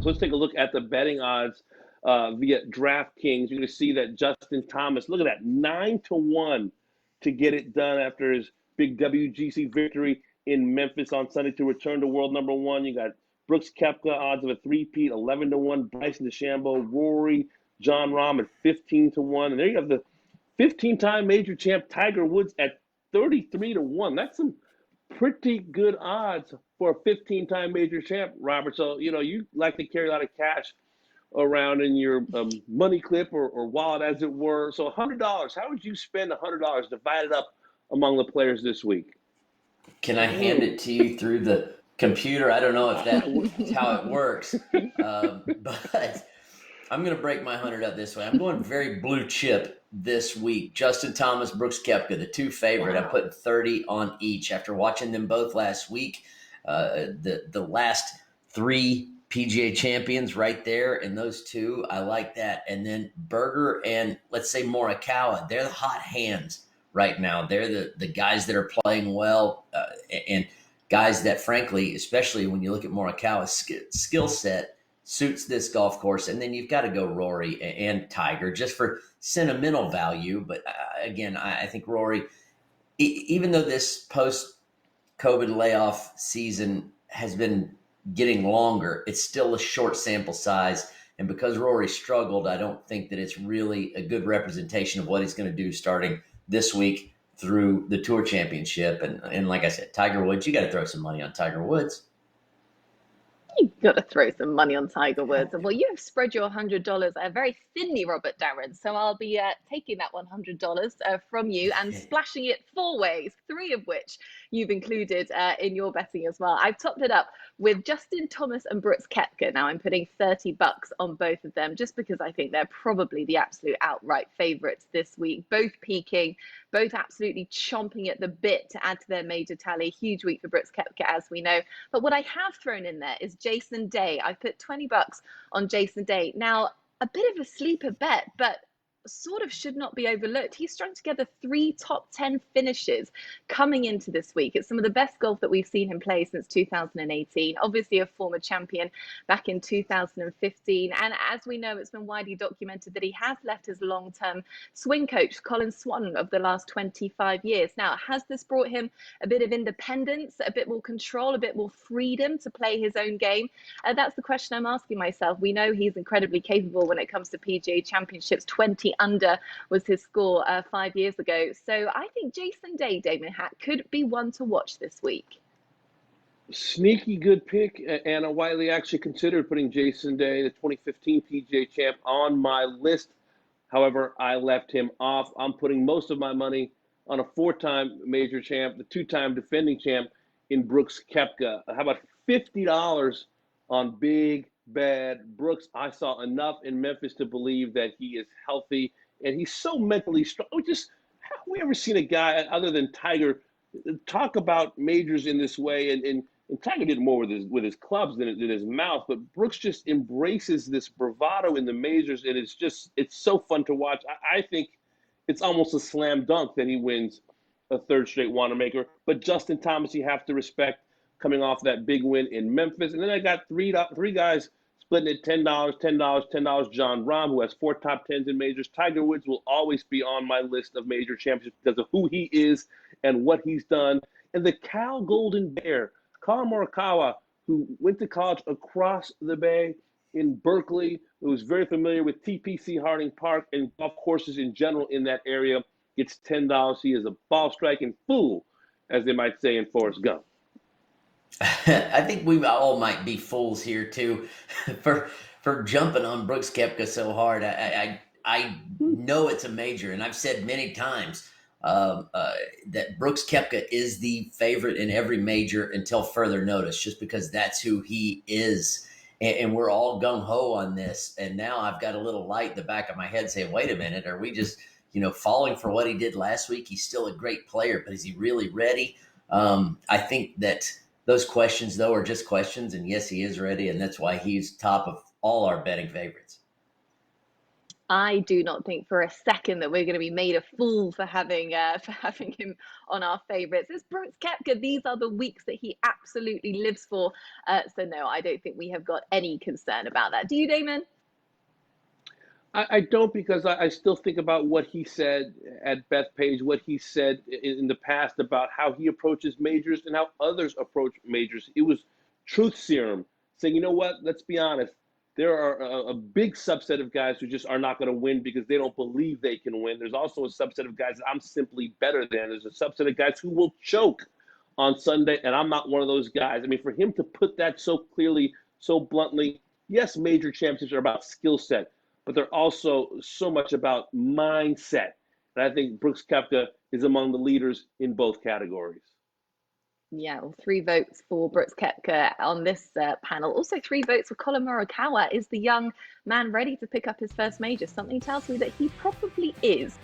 So let's take a look at the betting odds via DraftKings. You're going to see that Justin Thomas, look at that, 9-1 to get it done after his big WGC victory in Memphis on Sunday to return to world number one. You got Brooks Koepka, odds of a three-peat, 11-1. Bryson DeChambeau, Rory, John Rahm at 15-1. And there you have the 15-time major champ Tiger Woods at 33-1. That's some pretty good odds for a 15-time major champ, Robert. So, you like to carry a lot of cash around in your money clip or wallet, as it were. So $100, how would you spend $100 divided up among the players this week? Can I hand it to you through the computer? I don't know if that's how it works, but I'm going to break my 100 up this way. I'm going very blue chip this week. Justin Thomas, Brooks Koepka, the two favorite. Wow. I put 30 on each after watching them both last week. The last three PGA champions right there, and those two, I like that. And then Berger and, let's say, Morikawa, they're the hot hands right now. They're the guys that are playing well, and guys that, frankly, especially when you look at Morikawa's skill set, suits this golf course. And then you've got to go Rory and Tiger just for sentimental value. But again, I think Rory, even though this post-COVID layoff season has been getting longer, it's still a short sample size. And because Rory struggled, I don't think that it's really a good representation of what he's going to do starting this week through the Tour Championship. And like I said, Tiger Woods, you got to throw some money on Tiger Woods. You've got to throw some money on Tiger Woods. Well, you have spread your $100 very thinly, Robert Darren. So I'll be taking that $100 from you and splashing it 4 ways, 3 of which you've included in your betting as well. I've topped it up with Justin Thomas and Brooks Koepka. Now I'm putting $30 on both of them just because I think they're probably the absolute outright favorites this week. Both peaking, both absolutely chomping at the bit to add to their major tally. Huge week for Brooks Koepka, as we know. But what I have thrown in there is Jason Day. I put $20 on Jason Day. Now, a bit of a sleeper bet, but sort of should not be overlooked. He strung together 3 top 10 finishes coming into this week. It's some of the best golf that we've seen him play since 2018. Obviously a former champion back in 2015. And as we know, it's been widely documented that he has left his long-term swing coach, Colin Swann, of the last 25 years. Now, has this brought him a bit of independence, a bit more control, a bit more freedom to play his own game? That's the question I'm asking myself. We know he's incredibly capable when it comes to PGA Championships. 20 under was his score 5 years ago. So I think Jason Day, Damon Hatt, could be one to watch this week. Sneaky good pick. Anna Whiteley actually considered putting Jason Day, the 2015 PGA champ, on my list. However, I left him off. I'm putting most of my money on a 4-time major champ, the 2-time defending champ in Brooks Koepka. How about $50 on Big Bad Brooks? I saw enough in Memphis to believe that he is healthy and he's so mentally strong. Have we ever seen a guy other than Tiger talk about majors in this way? And Tiger did more with his clubs than his mouth, but Brooks just embraces this bravado in the majors, and it's so fun to watch. I think it's almost a slam dunk that he wins a 3rd straight Wanamaker. But Justin Thomas, you have to respect, coming off that big win in Memphis. And then I got three guys splitting it $10, $10. John Rahm, who has 4 top 10s in majors. Tiger Woods will always be on my list of major champions because of who he is and what he's done. And the Cal Golden Bear, Colin Morikawa, who went to college across the bay in Berkeley, who is very familiar with TPC Harding Park and golf courses in general in that area, gets $10. He is a ball striking fool, as they might say in Forrest Gump. I think we all might be fools here too for jumping on Brooks Koepka so hard. I know it's a major, and I've said many times that Brooks Koepka is the favorite in every major until further notice, just because that's who he is. And we're all gung-ho on this. And now I've got a little light in the back of my head saying, wait a minute, are we just, falling for what he did last week? He's still a great player, but is he really ready? I think that those questions, though, are just questions. And yes, he is ready. And that's why he's top of all our betting favorites. I do not think for a second that we're going to be made a fool for having him on our favourites. It's Brooks Koepka. These are the weeks that he absolutely lives for. So no, I don't think we have got any concern about that. Do you, Damon? I don't, because I still think about what he said at Bethpage, what he said in the past about how he approaches majors and how others approach majors. It was truth serum, saying, you know what, let's be honest. There are a big subset of guys who just are not going to win because they don't believe they can win. There's also a subset of guys that I'm simply better than. There's a subset of guys who will choke on Sunday, and I'm not one of those guys. I mean, for him to put that so clearly, so bluntly, yes, major championships are about skill set, but they're also so much about mindset. And I think Brooks Koepka is among the leaders in both categories. Yeah, well, 3 votes for Brooks Koepka on this panel. Also 3 votes for Colin Morikawa. Is the young man ready to pick up his first major? Something tells me that he probably is.